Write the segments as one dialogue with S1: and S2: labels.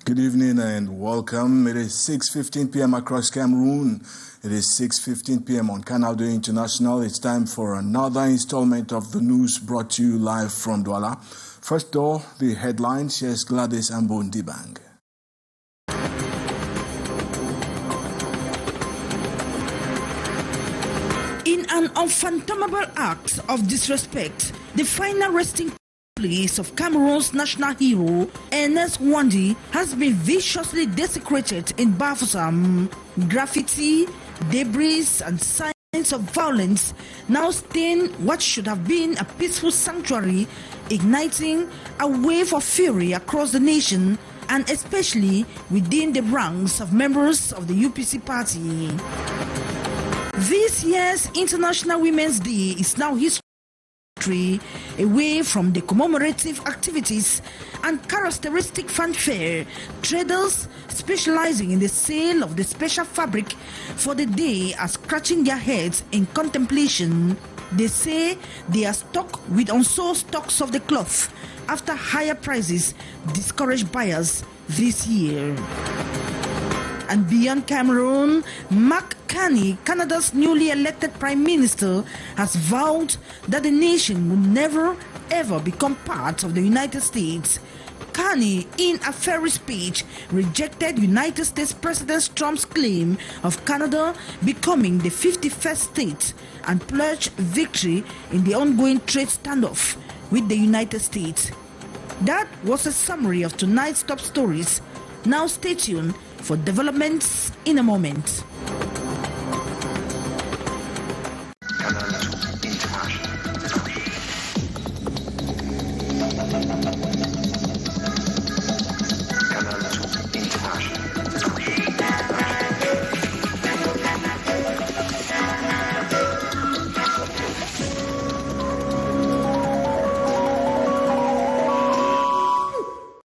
S1: Good evening and welcome. It is 6:15 p.m. across Cameroon. It is 6:15 p.m. on Canal International. It's time for another installment of the news brought to you live from Douala. First though, the headlines. Here's Gladys Ambondibang.
S2: In an unfathomable act of disrespect, the final resting place of Cameroon's national hero, Ernest Wandi, has been viciously desecrated in Bafoussam. Graffiti, debris, and signs of violence now stain what should have been a peaceful sanctuary, igniting a wave of fury across the nation and especially within the ranks of members of the UPC party. This year's International Women's Day is now history, away from the commemorative activities and characteristic fanfare. Traders specializing in the sale of the special fabric for the day are scratching their heads in contemplation. They say they are stuck with unsold stocks of the cloth after higher prices discourage buyers this year. And beyond Cameroon, Mark Carney, Canada's newly elected Prime Minister, has vowed that the nation will never ever become part of the United States. Carney, in a fiery speech, rejected United States President Trump's claim of Canada becoming the 51st state and pledged victory in the ongoing trade standoff with the United States. That was a summary of tonight's top stories. Now stay tuned for developments in a moment.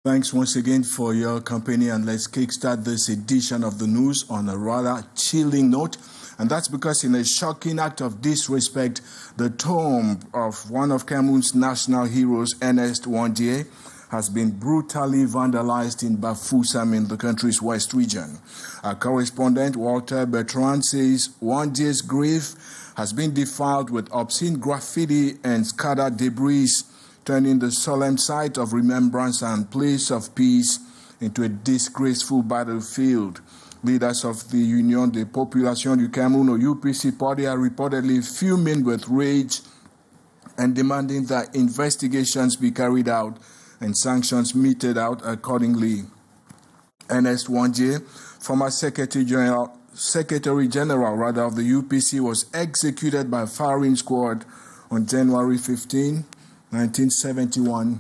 S1: Thanks once again for your company, and let's kickstart this edition of the news on a rather chilling note. And that's because in a shocking act of disrespect, the tomb of one of Cameroon's national heroes, Ernest Wandi, has been brutally vandalized in Bafoussam in the country's west region. Our correspondent Walter Bertrand says Wandi's grave has been defiled with obscene graffiti and scattered debris, turning the solemn site of remembrance and place of peace into a disgraceful battlefield. Leaders of the Union de Population du Cameroun, or UPC party, are reportedly fuming with rage and demanding that investigations be carried out and sanctions meted out accordingly. Ernest Wandi, former Secretary General of the UPC, was executed by firing squad on January 15, 1971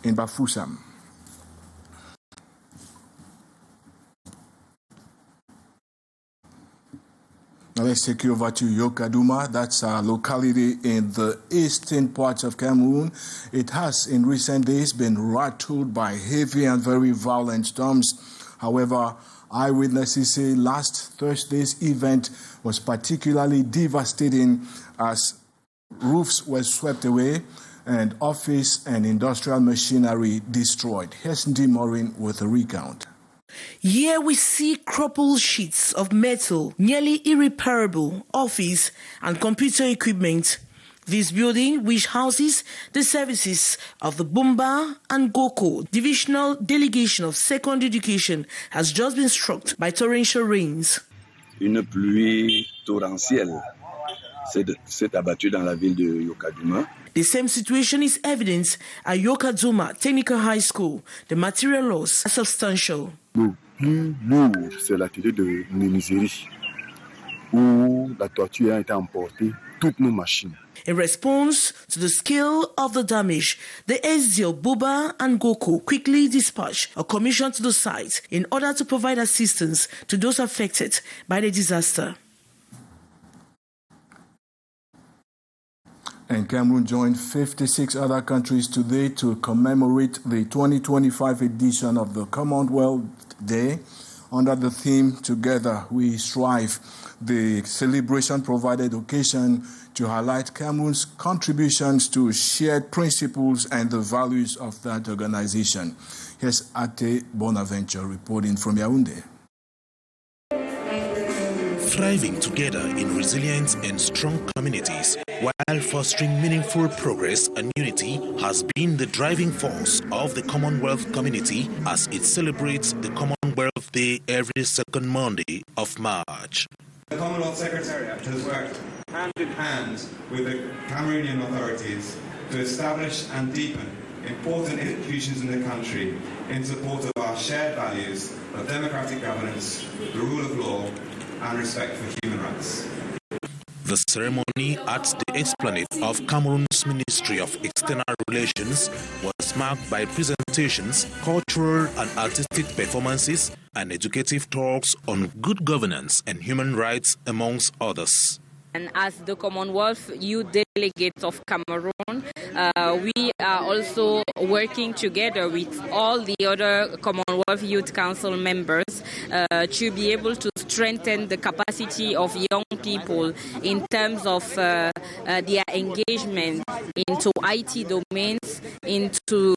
S1: in Bafoussam. Now let's take you over to Yokadouma. That's a locality in the eastern parts of Cameroon. It has in recent days been rattled by heavy and very violent storms. However, eyewitnesses say last Thursday's event was particularly devastating as roofs were swept away and office and industrial machinery destroyed. Here's Ndi Morin with a recount.
S2: Here we see crumpled sheets of metal, nearly irreparable office and computer equipment. This building, which houses the services of the Bumba and Goko Divisional Delegation of Secondary Education, has just been struck by torrential rains.
S3: Une pluie torrentielle s'est abattue dans la ville de Yokadouma.
S2: The same situation is evident at Yokadouma Technical High School. The material loss is substantial.
S3: Le plus lourd, c'est l'atelier de menuiserie, où la toiture a été emportée, toutes nos machines.
S2: In response to the scale of the damage, the SDO Buba and Goko quickly dispatched a commission to the site in order to provide assistance to those affected by the disaster.
S1: And Cameroon joined 56 other countries today to commemorate the 2025 edition of the Commonwealth Day under the theme Together We Strive. The celebration provided occasion to highlight Cameroon's contributions to shared principles and the values of that organization. Here's Ate Bonaventure reporting from Yaoundé.
S4: Thriving together in resilient and strong communities while fostering meaningful progress and unity has been the driving force of the Commonwealth community as it celebrates the Commonwealth Day every second Monday of March.
S5: The Commonwealth Secretariat has worked hand in hand with the Cameroonian authorities to establish and deepen important institutions in the country in support of our shared values of democratic governance, the rule of law, and respect for human rights.
S4: The ceremony at the Esplanade of Cameroon's Ministry of External Relations was marked by presentations, cultural and artistic performances, and educative talks on good governance and human rights, amongst others.
S6: And as the Commonwealth Youth Delegates of Cameroon, we are also working together with all the other Commonwealth Youth Council members to be able to strengthen the capacity of young people in terms of their engagement into IT domains, into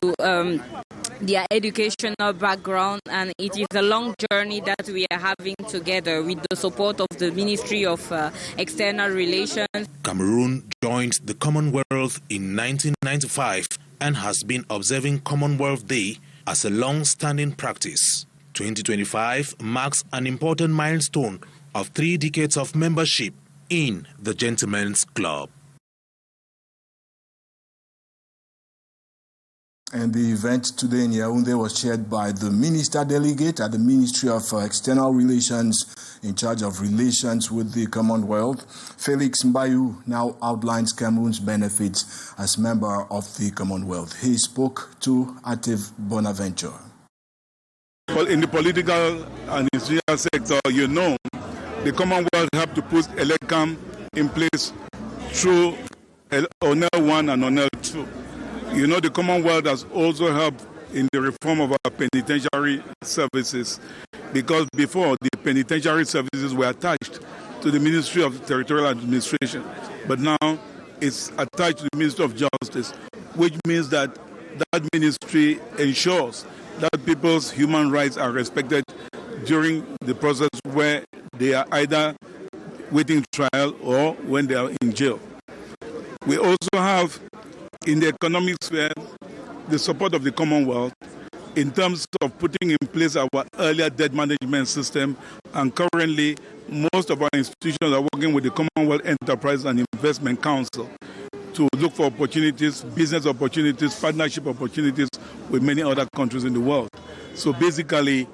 S6: their educational background, and it is a long journey that we are having together with the support of the Ministry of External Relations.
S4: Cameroon joined the Commonwealth in 1995 and has been observing Commonwealth Day as a long-standing practice. 2025 marks an important milestone of 3 decades of membership in the Gentlemen's Club.
S1: And the event today in Yaoundé was chaired by the Minister Delegate at the Ministry of External Relations in charge of relations with the Commonwealth. Felix Mbayou now outlines Cameroon's benefits as member of the Commonwealth. He spoke to Atif Bonaventure.
S7: Well, in the political and institutional sector, you know, the Commonwealth have to put ELECAM in place through ONEL 1 and ONEL 2. You know, the Commonwealth has also helped in the reform of our penitentiary services, because before the penitentiary services were attached to the Ministry of Territorial Administration, but now it's attached to the Ministry of Justice, which means that that ministry ensures that people's human rights are respected during the process where they are either waiting trial or when they are in jail. We also have in the economic sphere the support of the Commonwealth in terms of putting in place our earlier debt management system, and currently most of our institutions are working with the Commonwealth Enterprise and Investment Council to look for opportunities, business opportunities, partnership opportunities with many other countries in the world. So basically,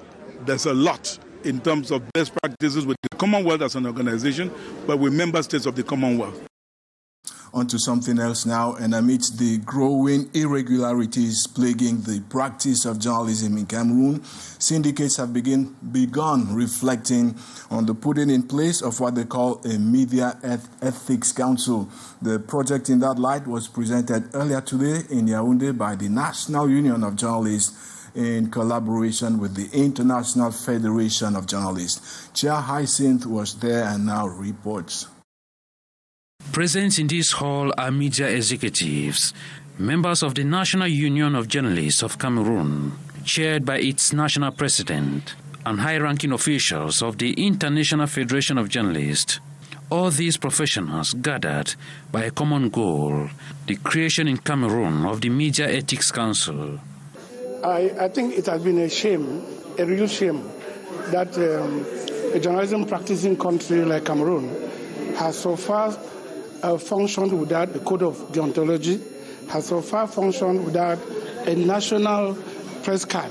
S7: there's a lot in terms of best practices with the Commonwealth as an organization, but with member states of the Commonwealth.
S1: On to something else now, and amidst the growing irregularities plaguing the practice of journalism in Cameroon, syndicates have begun reflecting on the putting in place of what they call a Media Ethics Council. The project in that light was presented earlier today in Yaoundé by the National Union of Journalists in collaboration with the International Federation of Journalists. Chair Hyacinth was there and now reports.
S8: Present in this hall are media executives, members of the National Union of Journalists of Cameroon, chaired by its national president, and high-ranking officials of the International Federation of Journalists. All these professionals gathered by a common goal, the creation in Cameroon of the Media Ethics Council.
S9: I think it has been a shame, a real shame, that a journalism practicing country like Cameroon has so far functioned without a code of deontology, has so far functioned without a national press card,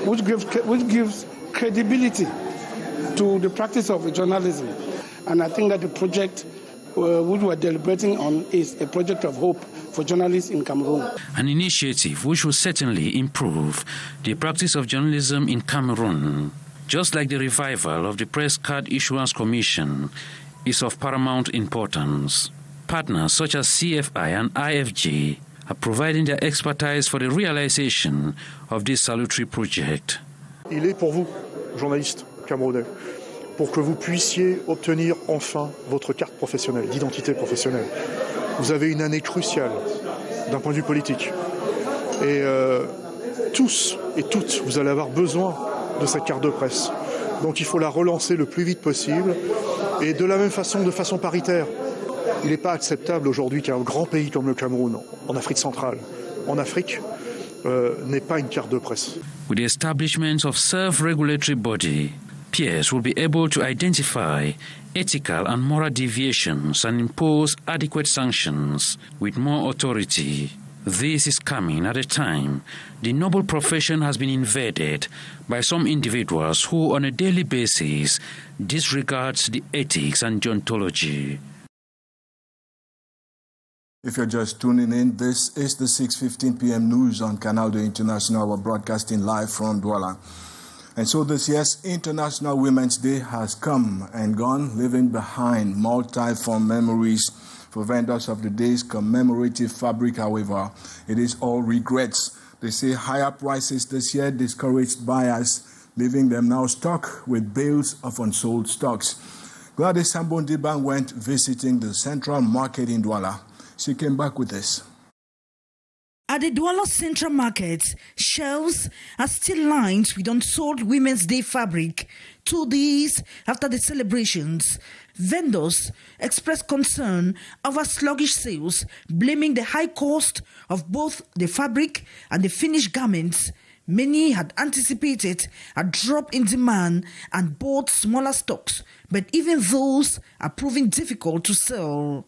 S9: which gives credibility to the practice of journalism. And I think that the project which we're deliberating on is a project of hope for journalists in Cameroon.
S8: An initiative which will certainly improve the practice of journalism in Cameroon, just like the revival of the Press Card Issuance Commission, is of paramount importance. Partners such as CFI and IFG are providing their expertise for the realization of this salutary project.
S10: Il est pour vous, journalistes camerounais, pour que vous puissiez obtenir enfin votre carte professionnelle, d'identité professionnelle. Vous avez une année cruciale d'un point de vue politique. Et tous et toutes, vous allez avoir besoin de cette carte de presse. Donc il faut la relancer le plus vite possible. Et de la même façon, de façon paritaire. Il n'est pas acceptable aujourd'hui qu'un grand pays comme le Cameroun, en Afrique centrale, en Afrique, n'ait pas une carte de presse.
S8: With the establishment of self-regulatory body, peers will be able to identify ethical and moral deviations and impose adequate sanctions with more authority. This is coming at a time the noble profession has been invaded by some individuals who on a daily basis disregard the ethics and deontology.
S1: If you're just tuning in, this is the 6:15 p.m. news on Canal International. We're broadcasting live from Douala. And so this year's International Women's Day has come and gone, leaving behind multi-form memories. For vendors of the day's commemorative fabric, however, it is all regrets. They say higher prices this year discouraged buyers, leaving them now stuck with bales of unsold stocks. Gladys Sambondibang went visiting the Central Market in Douala. She came back with this.
S2: At the Douala Central Market, shelves are still lined with unsold Women's Day fabric 2 days after the celebrations. Vendors expressed concern over sluggish sales, blaming the high cost of both the fabric and the finished garments. Many had anticipated a drop in demand and bought smaller stocks, but even those are proving difficult to sell.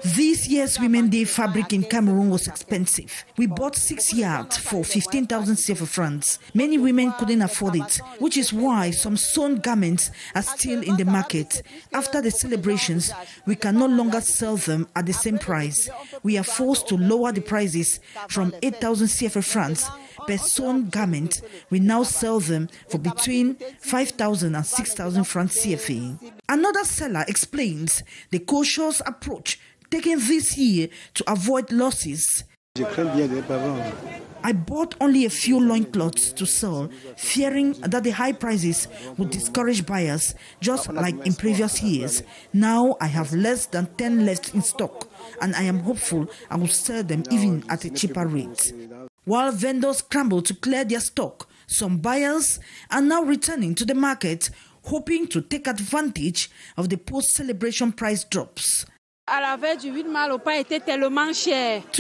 S2: This year's Women's Day fabric in Cameroon was expensive. We bought 6 yards for 15,000 CFA francs. Many women couldn't afford it, which is why some sewn garments are still in the market. After the celebrations, we can no longer sell them at the same price. We are forced to lower the prices from 8,000 CFA francs per sewn garment. We now sell them for between 5,000 and 6,000 francs CFA. Another seller explains the cautious approach taken this year to avoid losses. I bought only a few loincloths to sell, fearing that the high prices would discourage buyers, just like in previous years. Now I have less than 10 left in stock, and I am hopeful I will sell them even at a cheaper rate. While vendors scramble to clear their stock, some buyers are now returning to the market, hoping to take advantage of the post-celebration price drops. To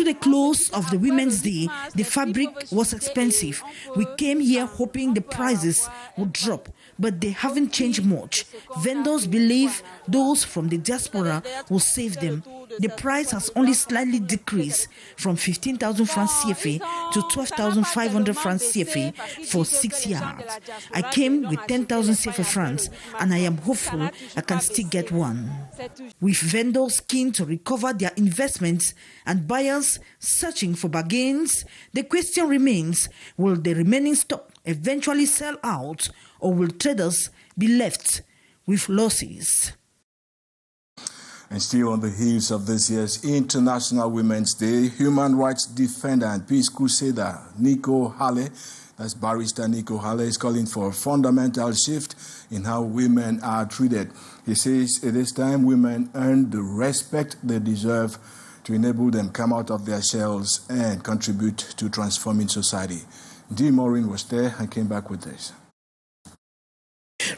S2: the close of the Women's Day, the fabric was expensive. We came here hoping the prices would drop, but they haven't changed much. Vendors believe those from the diaspora will save them. The price has only slightly decreased from 15,000 francs CFA to 12,500 francs CFA for 6 yards. I came with 10,000 CFA francs and I am hopeful I can still get one. With vendors keen to recover their investments and buyers searching for bargains, the question remains, will the remaining stock eventually sell out, or will traders be left with losses?
S1: And still on the heels of this year's International Women's Day, human rights defender and peace crusader Nico Halle, that's barrister Nico Halle, is calling for a fundamental shift in how women are treated. He says it is time women earn the respect they deserve to enable them come out of their shells and contribute to transforming society. Dee Maureen was there and came back with this.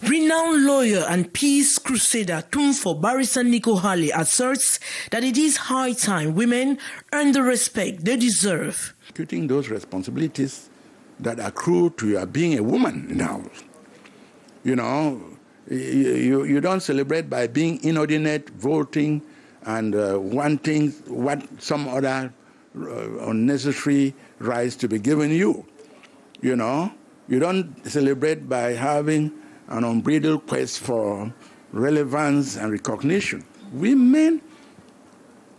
S2: Renowned lawyer and peace crusader Tumfo barrister Nico Halle asserts that it is high time women earn the respect they deserve.
S11: Putting those responsibilities that accrue to your being a woman now. You know, you don't celebrate by being inordinate, voting, and wanting what some other unnecessary rights to be given you. You know, you don't celebrate by having an unbridled quest for relevance and recognition. Women,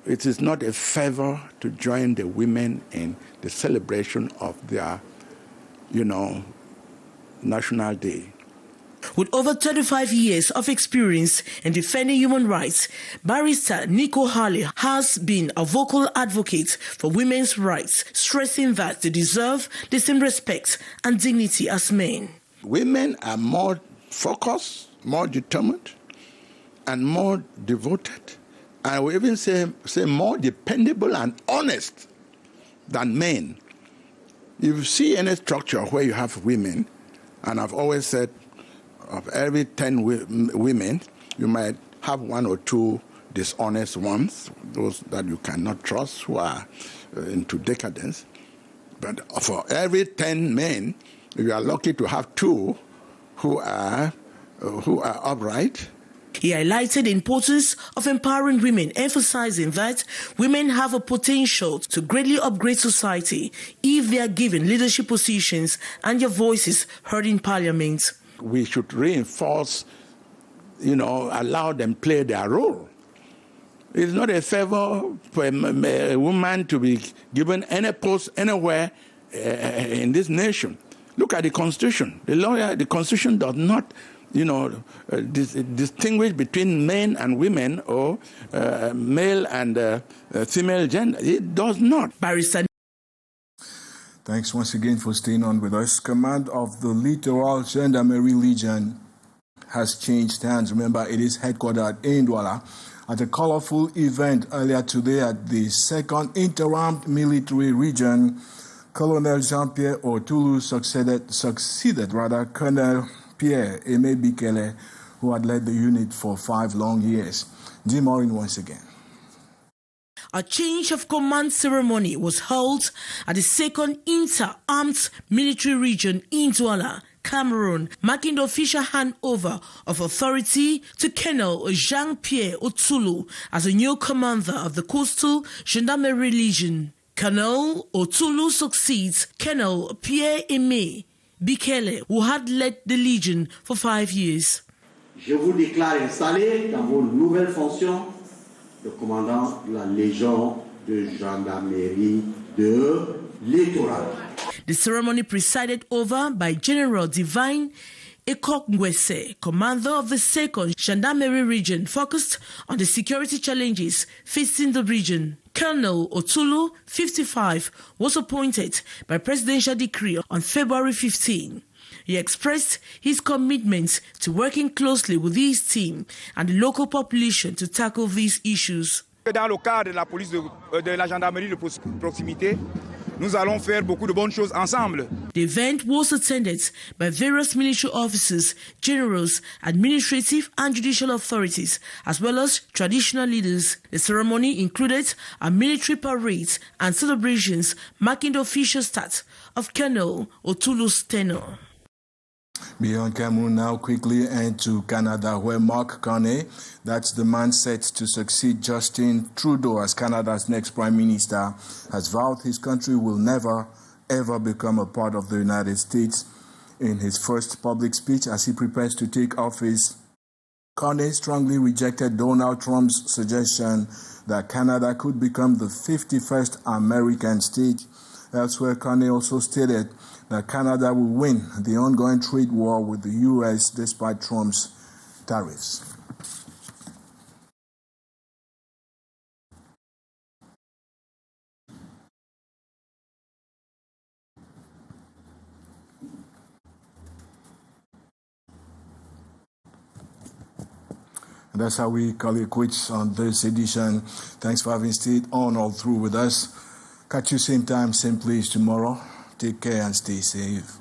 S11: it is not a favor to join the women in the celebration of their, National Day.
S2: With over 35 years of experience in defending human rights, barrister Nico Halle has been a vocal advocate for women's rights, stressing that they deserve the same respect and dignity as men.
S11: women are more focused, more determined, and more devoted. I will even say more dependable and honest than men. If you see any structure where you have women, and I've always said of every 10 women, you might have 1 or 2 dishonest ones, those that you cannot trust, who are into decadence. But for every 10 men, you are lucky to have 2 who are upright.
S2: He highlighted the importance of empowering women, emphasizing that women have a potential to greatly upgrade society if they are given leadership positions and their voices heard in parliament.
S11: We should reinforce, allow them play their role. It's not a favor for a woman to be given any post anywhere in this nation. Look at the Constitution. The Constitution does not, distinguish between men and women or male and female gender. It does not.
S2: Barrister.
S1: Thanks once again for staying on with us. Command of the Littoral Gendarmerie Legion has changed hands. Remember, it is headquartered in Douala. At a colorful event earlier today at the 2nd Interim Military Region, Colonel Jean-Pierre Otulu succeeded Colonel Pierre-Aimé Bikele, who had led the unit for 5 long years. Jim Morin once again.
S2: A change of command ceremony was held at the 2nd Inter-Armed Military Region in Douala, Cameroon, marking the official handover of authority to Colonel Jean-Pierre Otulu as a new commander of the Coastal Gendarmerie Legion. Colonel Otulu succeeds Colonel Pierre-Aimé Bikele, who had led the Legion for 5 years.
S12: Je vous déclare installé dans vos nouvelles fonctions de commandant de la Légion de Gendarmerie de Littoral.
S2: The ceremony presided over by General Divine Ekongwese, commander of the 2nd Gendarmerie Region, focused on the security challenges facing the region. Colonel Otulu, 55, was appointed by presidential decree on February 15. He expressed his commitment to working closely with his team and the local population to tackle these issues.
S13: Dans le cadre de la police de la gendarmerie de proximité, nous allons faire beaucoup de bonnes choses ensemble.
S2: The event was attended by various military officers, generals, administrative and judicial authorities, as well as traditional leaders. The ceremony included a military parade and celebrations marking the official start of Colonel Otulu's tenure.
S1: Beyond Cameroon now quickly and to Canada, where Mark Carney, that's the man set to succeed Justin Trudeau as Canada's next Prime Minister, has vowed his country will never, ever become a part of the United States. In his first public speech as he prepares to take office, Carney strongly rejected Donald Trump's suggestion that Canada could become the 51st American state. Elsewhere, Carney also stated that Canada will win the ongoing trade war with the U.S. despite Trump's tariffs. And that's how we call it quits on this edition. Thanks for having stayed on all through with us. Catch you same time, same place tomorrow. Take care and stay safe.